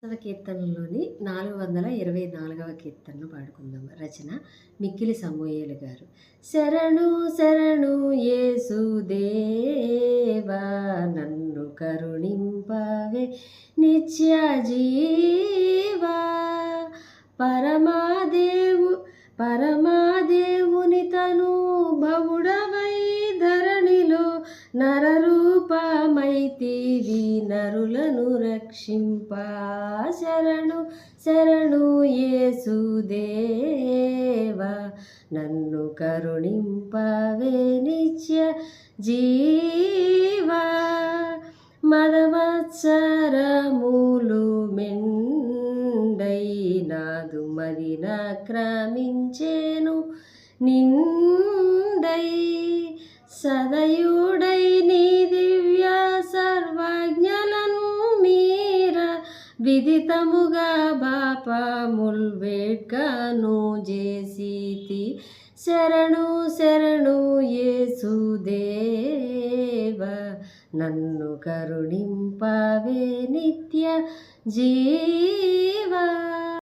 కీర్తనలోని 424వ కీర్తనను పాడుకుందాం. రచన మిక్కిలి సమూయేలు గారు. శరణు శరణు యేసుదేవా, నన్ను కరుణింపవే నిత్య జీవా. పరమాదేవుని తను భవుడవై ధరణిలో నరరూపమైతివి, నరులను రక్షింప. శరణు శరణు యేసుదేవా, నన్ను కరుణింపవే నిత్య జీవా. మదవత్సరములు మెండై నాదు మదినాక్రమించేను నిండై, సదయుడై నీ దివ్య సర్వజ్ఞలను మీర విదితముగా బాపముల్ వేడ్కను చేసితి. శరణు శరణు యేసుదేవా, నన్ను కరుణింపవే నిత్య జీవా.